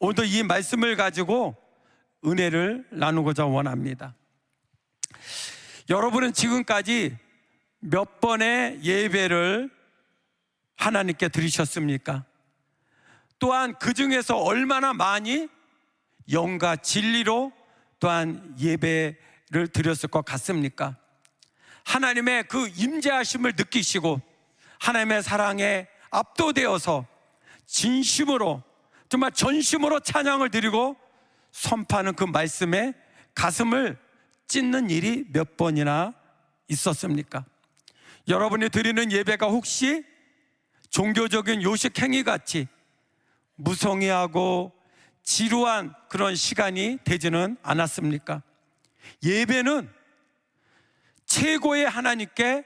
오늘도 이 말씀을 가지고 은혜를 나누고자 원합니다. 여러분은 지금까지 몇 번의 예배를 하나님께 드리셨습니까? 또한 그 중에서 얼마나 많이 영과 진리로 또한 예배를 드렸을 것 같습니까? 하나님의 그 임재하심을 느끼시고 하나님의 사랑에 압도되어서 진심으로, 정말 전심으로 찬양을 드리고 선포하는 그 말씀에 가슴을 찢는 일이 몇 번이나 있었습니까? 여러분이 드리는 예배가 혹시 종교적인 요식 행위같이 무성의하고 지루한 그런 시간이 되지는 않았습니까? 예배는 최고의 하나님께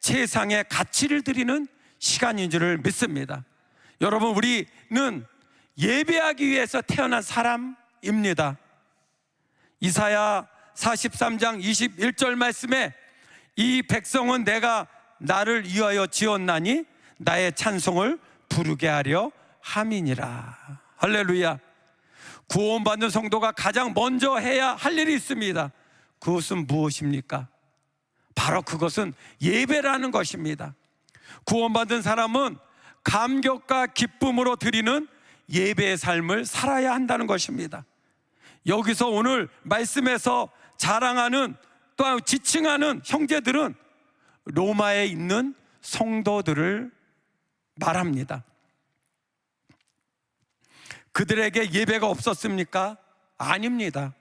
최상의 가치를 드리는 시간인 줄을 믿습니다. 여러분, 우리는 예배하기 위해서 태어난 사람입니다. 이사야 43장 21절 말씀에 이 백성은 내가 나를 위하여 지었나니 나의 찬송을 부르게 하려 함이니라. 할렐루야. 구원받는 성도가 가장 먼저 해야 할 일이 있습니다. 그것은 무엇입니까? 바로 그것은 예배라는 것입니다. 구원받은 사람은 감격과 기쁨으로 드리는 예배의 삶을 살아야 한다는 것입니다. 여기서 오늘 말씀에서 자랑하는, 또한 지칭하는 형제들은 로마에 있는 성도들을 말합니다. 그들에게 예배가 없었습니까? 아닙니다.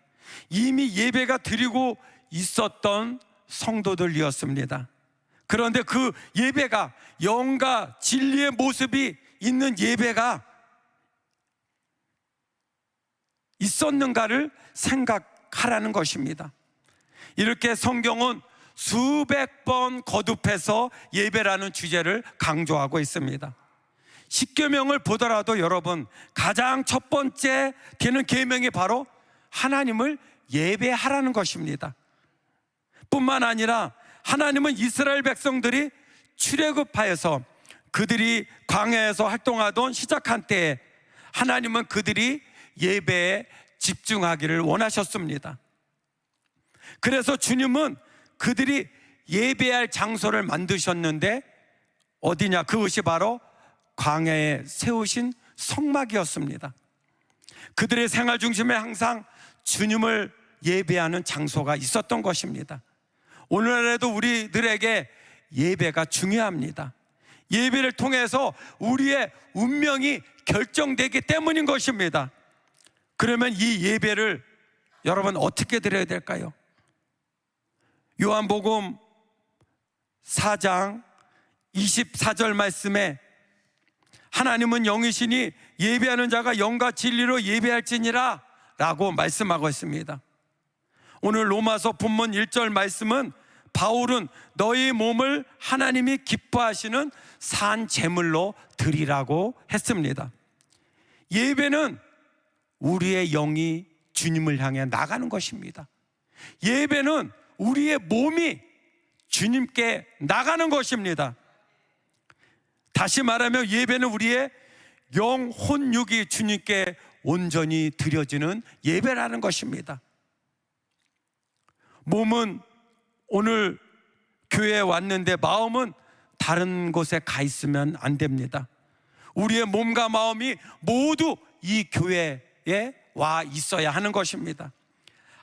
이미 예배가 드리고 있었던 성도들이었습니다. 그런데 그 예배가 영과 진리의 모습이 있는 예배가 있었는가를 생각하라는 것입니다. 이렇게 성경은 수백 번 거듭해서 예배라는 주제를 강조하고 있습니다. 십계명을 보더라도 여러분, 가장 첫 번째 되는 계명이 바로 하나님을 예배하라는 것입니다. 뿐만 아니라 하나님은 이스라엘 백성들이 출애굽하여서 그들이 광야에서 활동하던 시작한 때에 하나님은 그들이 예배에 집중하기를 원하셨습니다. 그래서 주님은 그들이 예배할 장소를 만드셨는데 어디냐? 그것이 바로 광야에 세우신 성막이었습니다. 그들의 생활 중심에 항상 주님을 예배하는 장소가 있었던 것입니다. 오늘날에도 우리들에게 예배가 중요합니다. 예배를 통해서 우리의 운명이 결정되기 때문인 것입니다. 그러면 이 예배를 여러분 어떻게 드려야 될까요? 요한복음 4장 24절 말씀에 하나님은 영이시니 예배하는 자가 영과 진리로 예배할지니라 라고 말씀하고 있습니다. 오늘 로마서 본문 1절 말씀은 바울은 너희 몸을 하나님이 기뻐하시는 산 제물로 드리라고 했습니다. 예배는 우리의 영이 주님을 향해 나가는 것입니다. 예배는 우리의 몸이 주님께 나가는 것입니다. 다시 말하면 예배는 우리의 영, 혼, 육이 주님께 온전히 드려지는 예배라는 것입니다. 몸은 오늘 교회에 왔는데 마음은 다른 곳에 가 있으면 안 됩니다. 우리의 몸과 마음이 모두 이 교회에 와 있어야 하는 것입니다.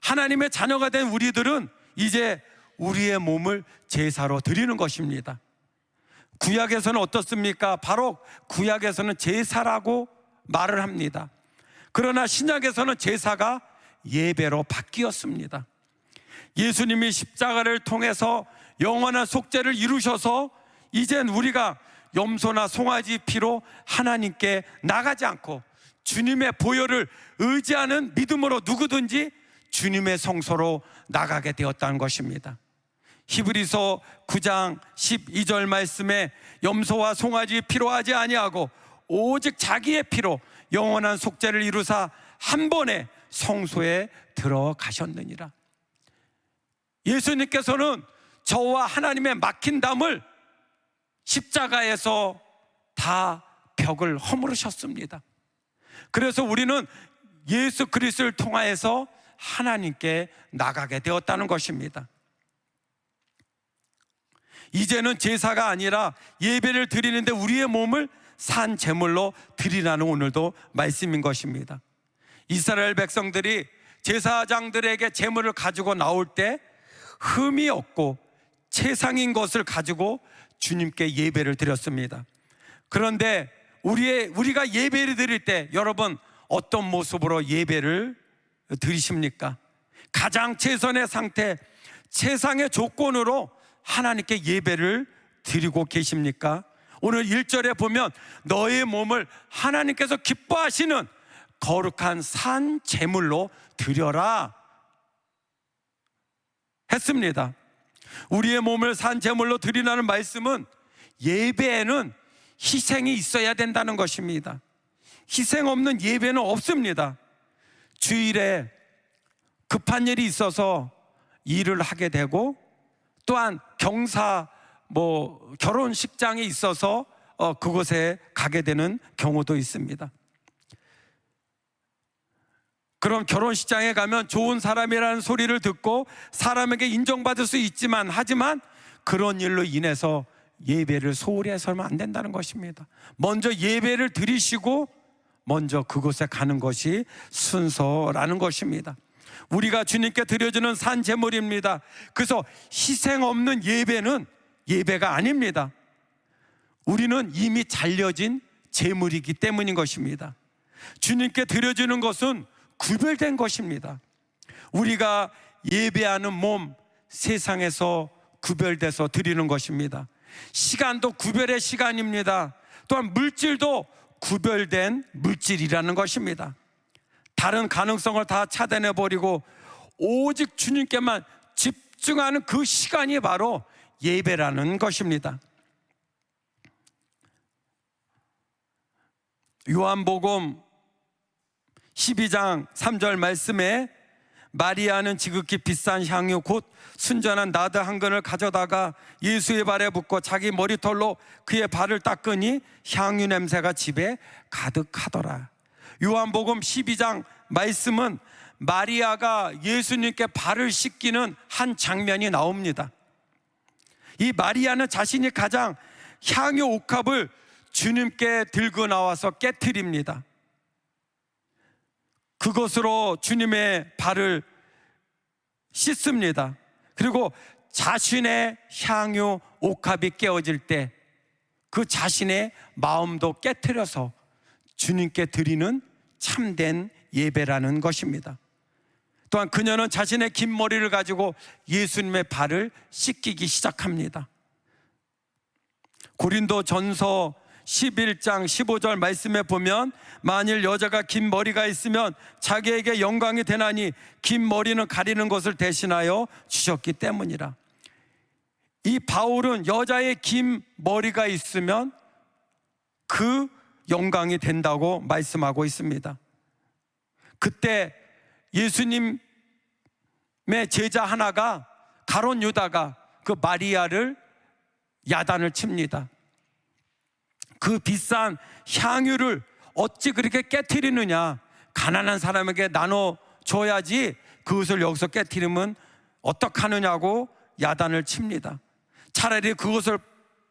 하나님의 자녀가 된 우리들은 이제 우리의 몸을 제사로 드리는 것입니다. 구약에서는 어떻습니까? 바로 구약에서는 제사라고 말을 합니다. 그러나 신약에서는 제사가 예배로 바뀌었습니다. 예수님이 십자가를 통해서 영원한 속죄를 이루셔서 이젠 우리가 염소나 송아지 피로 하나님께 나가지 않고 주님의 보혈을 의지하는 믿음으로 누구든지 주님의 성소로 나가게 되었다는 것입니다. 히브리서 9장 12절 말씀에 염소와 송아지 피로 하지 아니하고 오직 자기의 피로 영원한 속죄를 이루사 한 번에 성소에 들어가셨느니라. 예수님께서는 저와 하나님의 막힌 담을 십자가에서 다 벽을 허물으셨습니다. 그래서 우리는 예수 그리스도를 통하여서 하나님께 나가게 되었다는 것입니다. 이제는 제사가 아니라 예배를 드리는데 우리의 몸을 산 제물로 드리라는 오늘도 말씀인 것입니다. 이스라엘 백성들이 제사장들에게 제물을 가지고 나올 때 흠이 없고 최상인 것을 가지고 주님께 예배를 드렸습니다. 그런데 우리가 예배를 드릴 때 여러분 어떤 모습으로 예배를 드리십니까? 가장 최선의 상태, 최상의 조건으로 하나님께 예배를 드리고 계십니까? 오늘 1절에 보면 너의 몸을 하나님께서 기뻐하시는 거룩한 산 제물로 드려라 했습니다. 우리의 몸을 산 제물로 드리라는 말씀은 예배에는 희생이 있어야 된다는 것입니다. 희생 없는 예배는 없습니다. 주일에 급한 일이 있어서 일을 하게 되고 또한 경사 결혼식장에 있어서 그곳에 가게 되는 경우도 있습니다. 그럼 결혼식장에 가면 좋은 사람이라는 소리를 듣고 사람에게 인정받을 수 있지만 하지만 그런 일로 인해서 예배를 소홀히 해서는 안 된다는 것입니다. 먼저 예배를 드리시고 먼저 그곳에 가는 것이 순서라는 것입니다. 우리가 주님께 드려주는 산 제물입니다. 그래서 희생 없는 예배는 예배가 아닙니다. 우리는 이미 잘려진 제물이기 때문인 것입니다. 주님께 드려주는 것은 구별된 것입니다. 우리가 예배하는 몸 세상에서 구별돼서 드리는 것입니다. 시간도 구별의 시간입니다. 또한 물질도 구별된 물질이라는 것입니다. 다른 가능성을 다 차단해버리고 오직 주님께만 집중하는 그 시간이 바로 예배라는 것입니다. 요한복음 12장 3절 말씀에 마리아는 지극히 비싼 향유 곧 순전한 나드 한 근을 가져다가 예수의 발에 붓고 자기 머리털로 그의 발을 닦으니 향유 냄새가 집에 가득하더라. 요한복음 12장 말씀은 마리아가 예수님께 발을 씻기는 한 장면이 나옵니다. 이 마리아는 자신이 가장 향유 옥합을 주님께 들고 나와서 깨트립니다. 그것으로 주님의 발을 씻습니다. 그리고 자신의 향유 옥합이 깨어질 때 그 자신의 마음도 깨트려서 주님께 드리는 참된 예배라는 것입니다. 또한 그녀는 자신의 긴 머리를 가지고 예수님의 발을 씻기기 시작합니다. 고린도전서 11장 15절 말씀에 보면 만일 여자가 긴 머리가 있으면 자기에게 영광이 되나니 긴 머리는 가리는 것을 대신하여 주셨기 때문이라. 이 바울은 여자의 긴 머리가 있으면 그 영광이 된다고 말씀하고 있습니다. 그때 예수님의 제자 하나가 가룟 유다가 그 마리아를 야단을 칩니다. 그 비싼 향유를 어찌 그렇게 깨트리느냐, 가난한 사람에게 나눠줘야지 그것을 여기서 깨트리면 어떡하느냐고 야단을 칩니다. 차라리 그것을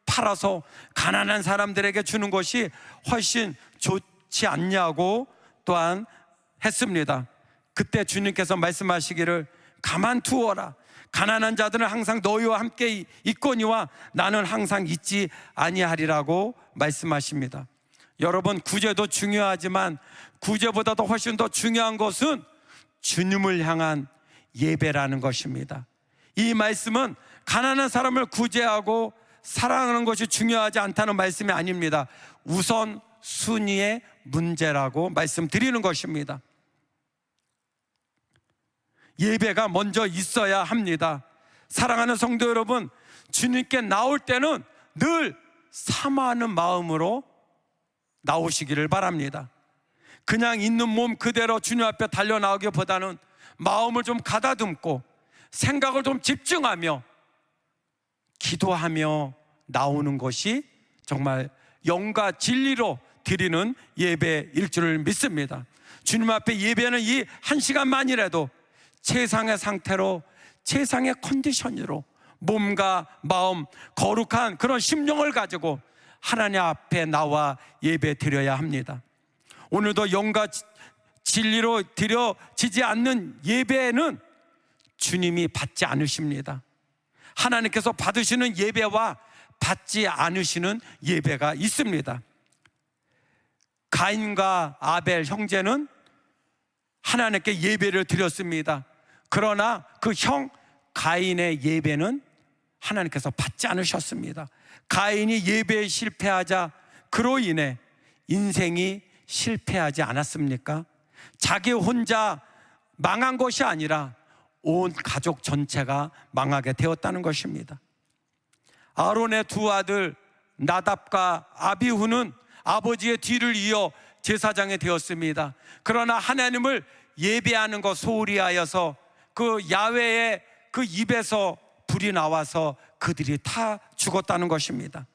팔아서 가난한 사람들에게 주는 것이 훨씬 좋지 않냐고 또한 했습니다. 그때 주님께서 말씀하시기를 가만두어라. 가난한 자들은 항상 너희와 함께 있거니와 나는 항상 있지 아니하리라고 말씀하십니다. 여러분, 구제도 중요하지만 구제보다도 훨씬 더 중요한 것은 주님을 향한 예배라는 것입니다. 이 말씀은 가난한 사람을 구제하고 사랑하는 것이 중요하지 않다는 말씀이 아닙니다. 우선 순위의 문제라고 말씀드리는 것입니다. 예배가 먼저 있어야 합니다. 사랑하는 성도 여러분, 주님께 나올 때는 늘 사모하는 마음으로 나오시기를 바랍니다. 그냥 있는 몸 그대로 주님 앞에 달려나오기보다는 마음을 좀 가다듬고 생각을 좀 집중하며 기도하며 나오는 것이 정말 영과 진리로 드리는 예배일 줄을 믿습니다. 주님 앞에 예배는 이 한 시간만이라도 최상의 상태로, 최상의 컨디션으로 몸과 마음, 거룩한 그런 심령을 가지고 하나님 앞에 나와 예배 드려야 합니다. 오늘도 영과 진리로 드려지지 않는 예배는 주님이 받지 않으십니다. 하나님께서 받으시는 예배와 받지 않으시는 예배가 있습니다. 가인과 아벨 형제는 하나님께 예배를 드렸습니다. 그러나 그 형 가인의 예배는 하나님께서 받지 않으셨습니다. 가인이 예배에 실패하자 그로 인해 인생이 실패하지 않았습니까? 자기 혼자 망한 것이 아니라 온 가족 전체가 망하게 되었다는 것입니다. 아론의 두 아들 나답과 아비후는 아버지의 뒤를 이어 제사장이 되었습니다. 그러나 하나님을 예배하는 것 소홀히 하여서 그 야훼의 그 입에서 불이 나와서 그들이 다 죽었다는 것입니다.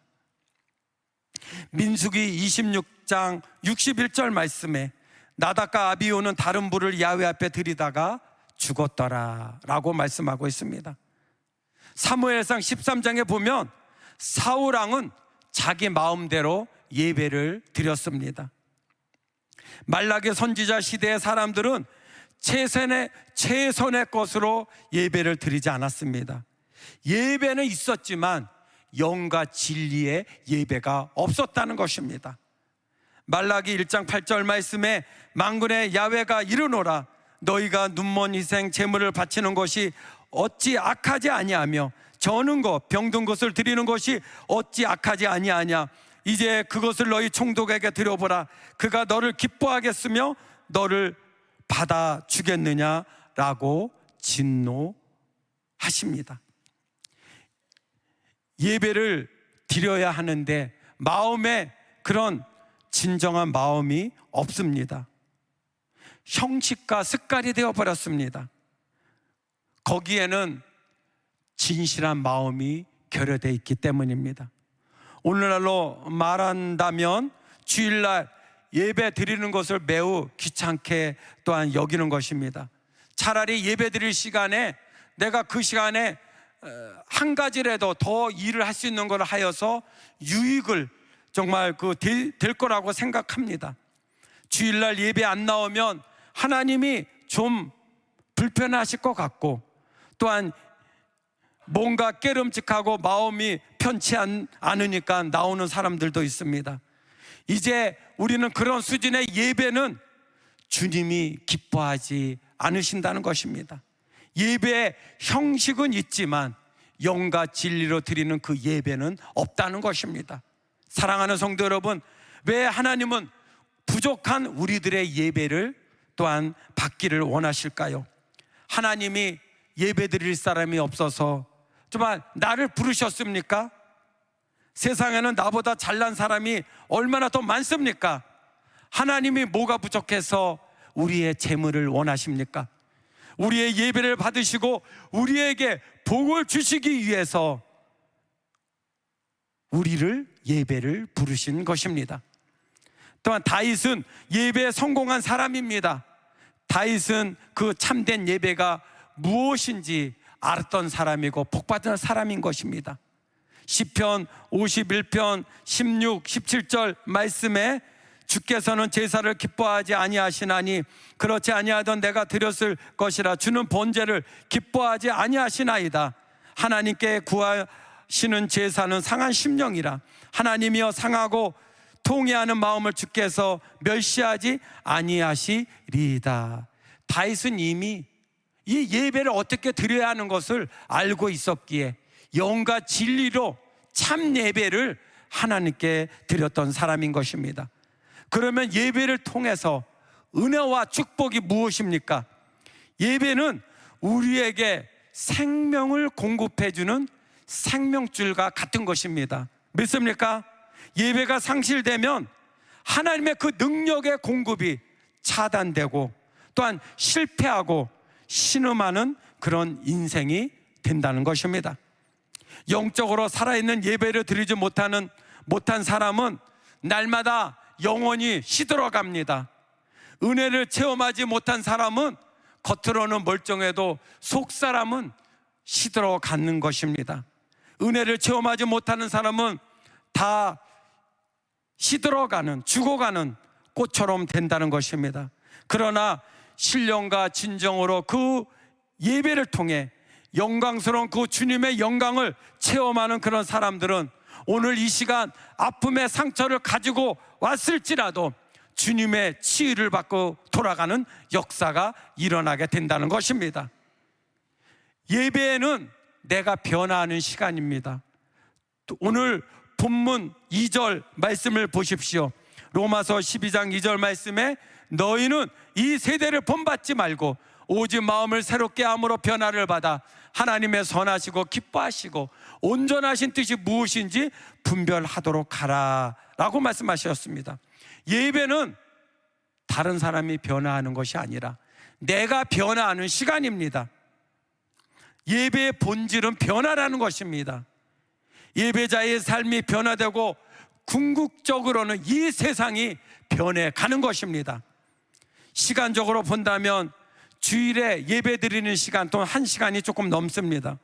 민수기 26장 61절 말씀에 나답과 아비후는 다른 불을 야훼 앞에 들이다가 죽었더라 라고 말씀하고 있습니다. 사무엘상 13장에 보면 사울왕은 자기 마음대로 예배를 드렸습니다. 말라기 선지자 시대의 사람들은 최선의 것으로 예배를 드리지 않았습니다. 예배는 있었지만 영과 진리의 예배가 없었다는 것입니다. 말라기 1장 8절 말씀에 만군의 야훼가 이르노라 너희가 눈먼 희생 제물을 바치는 것이 어찌 악하지 아니하며 저는 것 병든 것을 드리는 것이 어찌 악하지 아니하냐 이제 그것을 너희 총독에게 드려보라 그가 너를 기뻐하겠으며 너를 받아주겠느냐라고 진노하십니다. 예배를 드려야 하는데 마음에 그런 진정한 마음이 없습니다. 형식과 습관이 되어버렸습니다. 거기에는 진실한 마음이 결여되어 있기 때문입니다. 오늘날로 말한다면 주일날 예배 드리는 것을 매우 귀찮게 또한 여기는 것입니다. 차라리 예배 드릴 시간에 내가 그 시간에 한 가지라도 더 일을 할 수 있는 걸 하여서 유익을 정말 될 거라고 생각합니다. 주일날 예배 안 나오면 하나님이 좀 불편하실 것 같고 또한 뭔가 깨름직하고 마음이 편치 않으니까 나오는 사람들도 있습니다. 이제 우리는 그런 수준의 예배는 주님이 기뻐하지 않으신다는 것입니다. 예배의 형식은 있지만 영과 진리로 드리는 그 예배는 없다는 것입니다. 사랑하는 성도 여러분, 왜 하나님은 부족한 우리들의 예배를 또한 받기를 원하실까요? 하나님이 예배 드릴 사람이 없어서 정말 나를 부르셨습니까? 세상에는 나보다 잘난 사람이 얼마나 더 많습니까? 하나님이 뭐가 부족해서 우리의 재물을 원하십니까? 우리의 예배를 받으시고 우리에게 복을 주시기 위해서 우리를 예배를 부르신 것입니다. 또한 다윗은 예배에 성공한 사람입니다. 다윗은 그 참된 예배가 무엇인지 알았던 사람이고 복받은 사람인 것입니다. 시편 51편 16, 17절 말씀에 주께서는 제사를 기뻐하지 아니하시나니 그렇지 아니하던 내가 드렸을 것이라 주는 번제를 기뻐하지 아니하시나이다. 하나님께 구하시는 제사는 상한 심령이라 하나님이여 상하고 통회하는 마음을 주께서 멸시하지 아니하시리이다. 다윗은 이미 이 예배를 어떻게 드려야 하는 것을 알고 있었기에 영과 진리로 참 예배를 하나님께 드렸던 사람인 것입니다. 그러면 예배를 통해서 은혜와 축복이 무엇입니까? 예배는 우리에게 생명을 공급해주는 생명줄과 같은 것입니다. 믿습니까? 예배가 상실되면 하나님의 그 능력의 공급이 차단되고 또한 실패하고 신음하는 그런 인생이 된다는 것입니다. 영적으로 살아있는 예배를 드리지 못한 사람은 날마다 영혼이 시들어갑니다. 은혜를 체험하지 못한 사람은 겉으로는 멀쩡해도 속 사람은 시들어 가는 것입니다. 은혜를 체험하지 못하는 사람은 다 시들어가는, 죽어가는 꽃처럼 된다는 것입니다. 그러나 신령과 진정으로 그 예배를 통해 영광스러운 그 주님의 영광을 체험하는 그런 사람들은 오늘 이 시간 아픔의 상처를 가지고 왔을지라도 주님의 치유를 받고 돌아가는 역사가 일어나게 된다는 것입니다. 예배는 내가 변화하는 시간입니다. 오늘 본문 2절 말씀을 보십시오. 로마서 12장 2절 말씀에 너희는 이 세대를 본받지 말고 오직 마음을 새롭게 함으로 변화를 받아 하나님의 선하시고 기뻐하시고 온전하신 뜻이 무엇인지 분별하도록 하라 라고 말씀하셨습니다. 예배는 다른 사람이 변화하는 것이 아니라 내가 변화하는 시간입니다. 예배의 본질은 변화라는 것입니다. 예배자의 삶이 변화되고 궁극적으로는 이 세상이 변해가는 것입니다. 시간적으로 본다면 주일에 예배 드리는 시간 또는 1시간이 조금 넘습니다.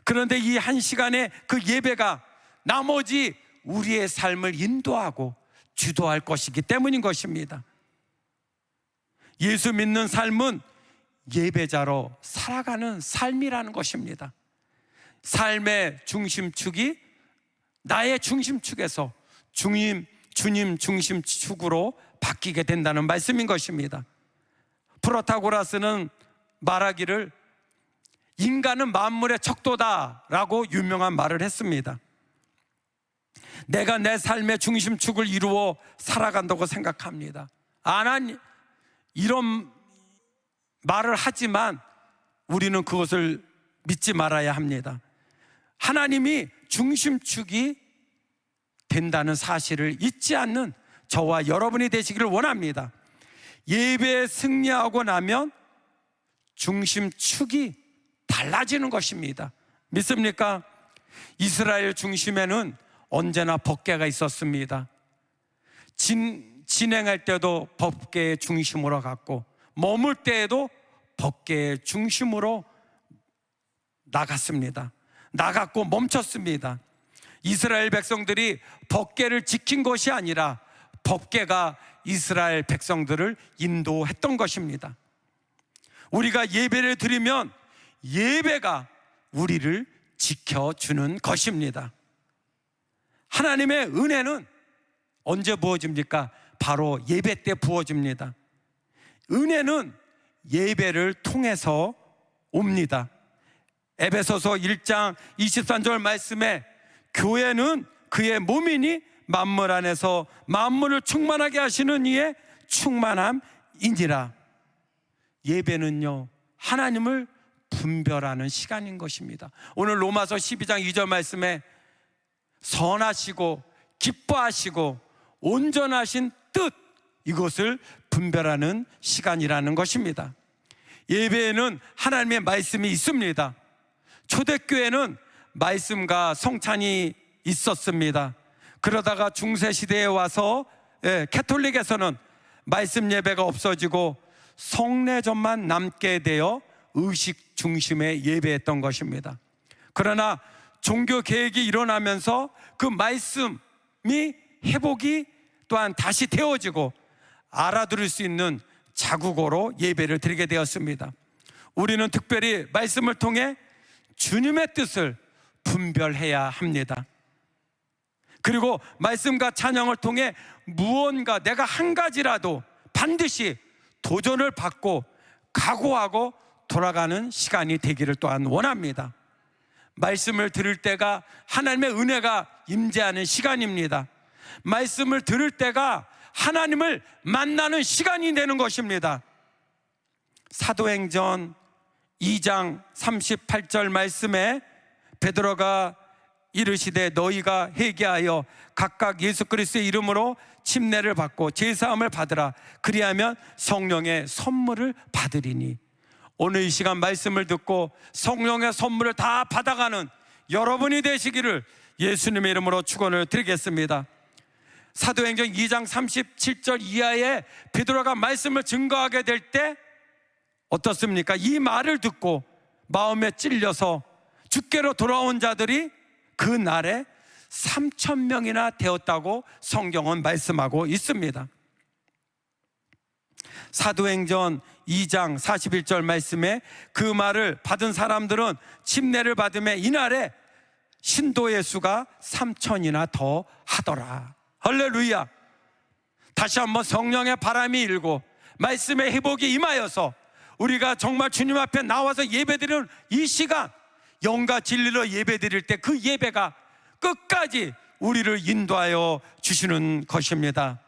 그런데 이 1시간의 그 예배가 나머지 우리의 삶을 인도하고 주도할 것이기 때문인 것입니다. 예수 믿는 삶은 예배자로 살아가는 삶이라는 것입니다. 삶의 중심축이 나의 중심축에서 주님 중심축으로 바뀌게 된다는 말씀인 것입니다. 프로타고라스는 말하기를 인간은 만물의 척도다라고 유명한 말을 했습니다. 내가 내 삶의 중심축을 이루어 살아간다고 생각합니다. 이런 말을 하지만 우리는 그것을 믿지 말아야 합니다. 하나님이 중심축이 된다는 사실을 잊지 않는 저와 여러분이 되시기를 원합니다. 예배에 승리하고 나면 중심축이 달라지는 것입니다. 믿습니까? 이스라엘 중심에는 언제나 법궤가 있었습니다. 진행할 때도 법궤의 중심으로 갔고 머물 때에도 법궤의 중심으로 나갔고 멈췄습니다. 이스라엘 백성들이 법궤를 지킨 것이 아니라 법궤가 이스라엘 백성들을 인도했던 것입니다. 우리가 예배를 드리면 예배가 우리를 지켜주는 것입니다. 하나님의 은혜는 언제 부어집니까? 바로 예배 때 부어집니다. 은혜는 예배를 통해서 옵니다. 에베소서 1장 23절 말씀에 교회는 그의 몸이니 만물 안에서 만물을 충만하게 하시는 이의 충만함이니라. 예배는요 하나님을 분별하는 시간인 것입니다. 오늘 로마서 12장 2절 말씀에 선하시고 기뻐하시고 온전하신 뜻, 이것을 분별하는 시간이라는 것입니다. 예배에는 하나님의 말씀이 있습니다. 초대교회는 말씀과 성찬이 있었습니다. 그러다가 중세시대에 와서 캐톨릭에서는 말씀 예배가 없어지고 성례전만 남게 되어 의식 중심의 예배했던 것입니다. 그러나 종교 개혁이 일어나면서 그 말씀이 회복이 또한 다시 되어지고 알아들을 수 있는 자국어로 예배를 드리게 되었습니다. 우리는 특별히 말씀을 통해 주님의 뜻을 분별해야 합니다. 그리고 말씀과 찬양을 통해 무언가 내가 한 가지라도 반드시 도전을 받고 각오하고 돌아가는 시간이 되기를 또한 원합니다. 말씀을 들을 때가 하나님의 은혜가 임재하는 시간입니다. 말씀을 들을 때가 하나님을 만나는 시간이 되는 것입니다. 사도행전 2장 38절 말씀에 베드로가 이르시되 너희가 회개하여 각각 예수 그리스도의 이름으로 침례를 받고 제사함을 받으라. 그리하면 성령의 선물을 받으리니. 오늘 이 시간 말씀을 듣고 성령의 선물을 다 받아가는 여러분이 되시기를 예수님의 이름으로 축원을 드리겠습니다. 사도행전 2장 37절 이하에 베드로가 말씀을 증거하게 될 때 어떻습니까? 이 말을 듣고 마음에 찔려서 주께로 돌아온 자들이 그 날에 3,000명이나 되었다고 성경은 말씀하고 있습니다. 사도행전 2장 41절 말씀에 그 말을 받은 사람들은 침례를 받음에 이날에 신도의 수가 3,000이나 더 하더라. 할렐루야. 다시 한번 성령의 바람이 일고 말씀의 회복이 임하여서 우리가 정말 주님 앞에 나와서 예배드리는 이 시간, 영과 진리로 예배드릴 때 그 예배가 끝까지 우리를 인도하여 주시는 것입니다.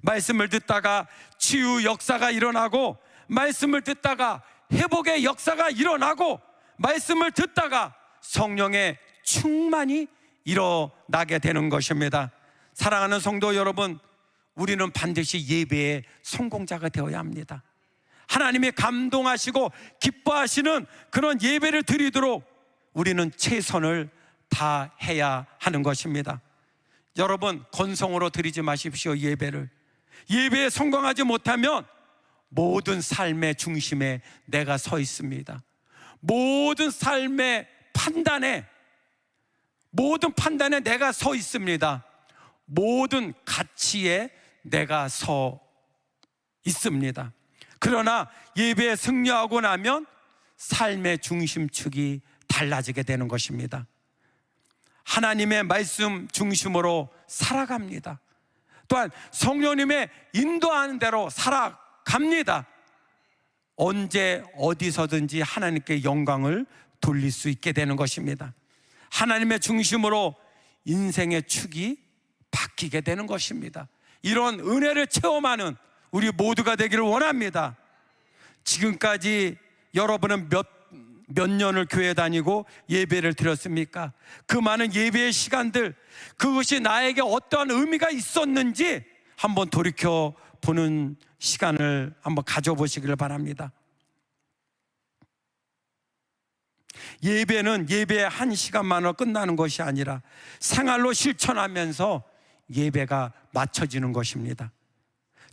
말씀을 듣다가 치유 역사가 일어나고, 말씀을 듣다가 회복의 역사가 일어나고, 말씀을 듣다가 성령의 충만이 일어나게 되는 것입니다. 사랑하는 성도 여러분, 우리는 반드시 예배의 성공자가 되어야 합니다. 하나님이 감동하시고 기뻐하시는 그런 예배를 드리도록 우리는 최선을 다해야 하는 것입니다. 여러분, 건성으로 드리지 마십시오. 예배에 성공하지 못하면 모든 삶의 중심에 내가 서 있습니다. 모든 삶의 모든 판단에 내가 서 있습니다. 모든 가치에 내가 서 있습니다. 그러나 예배에 승리하고 나면 삶의 중심축이 달라지게 되는 것입니다. 하나님의 말씀 중심으로 살아갑니다. 또한 성령님의 인도하는 대로 살아갑니다. 언제 어디서든지 하나님께 영광을 돌릴 수 있게 되는 것입니다. 하나님의 중심으로 인생의 축이 바뀌게 되는 것입니다. 이런 은혜를 체험하는 우리 모두가 되기를 원합니다. 지금까지 여러분은 몇 년을 교회 다니고 예배를 드렸습니까? 그 많은 예배의 시간들, 그것이 나에게 어떠한 의미가 있었는지 한번 돌이켜 보는 시간을 한번 가져보시기를 바랍니다. 예배는 예배의 한 시간만으로 끝나는 것이 아니라 생활로 실천하면서 예배가 맞춰지는 것입니다.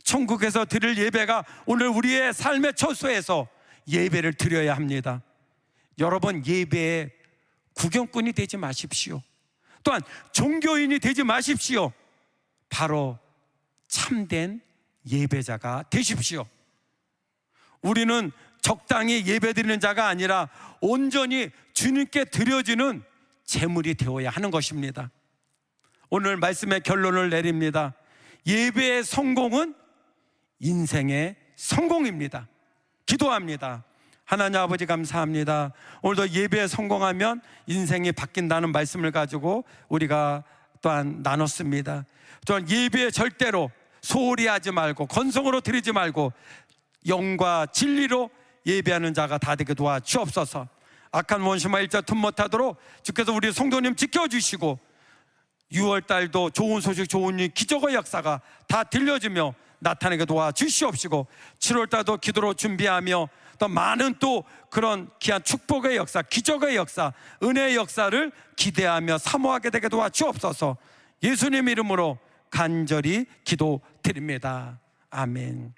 천국에서 드릴 예배가 오늘 우리의 삶의 처소에서 예배를 드려야 합니다. 여러분, 예배의 구경꾼이 되지 마십시오. 또한 종교인이 되지 마십시오. 바로 참된 예배자가 되십시오. 우리는 적당히 예배드리는 자가 아니라 온전히 주님께 드려지는 제물이 되어야 하는 것입니다. 오늘 말씀의 결론을 내립니다. 예배의 성공은 인생의 성공입니다. 기도합니다. 하나님 아버지, 감사합니다. 오늘도 예배에 성공하면 인생이 바뀐다는 말씀을 가지고 우리가 또한 나눴습니다. 또한 예배에 절대로 소홀히 하지 말고 건성으로 드리지 말고 영과 진리로 예배하는 자가 다 되게 도와주옵소서. 악한 원수마 일자 틈 못하도록 주께서 우리 성도님 지켜주시고 6월달도 좋은 소식, 좋은 일, 기적의 역사가 다 들려주며 나타나게 도와주시옵시고 7월달도 기도로 준비하며 또 많은 또 그런 귀한 축복의 역사, 기적의 역사, 은혜의 역사를 기대하며 사모하게 되게 도와주옵소서. 예수님 이름으로 간절히 기도드립니다. 아멘.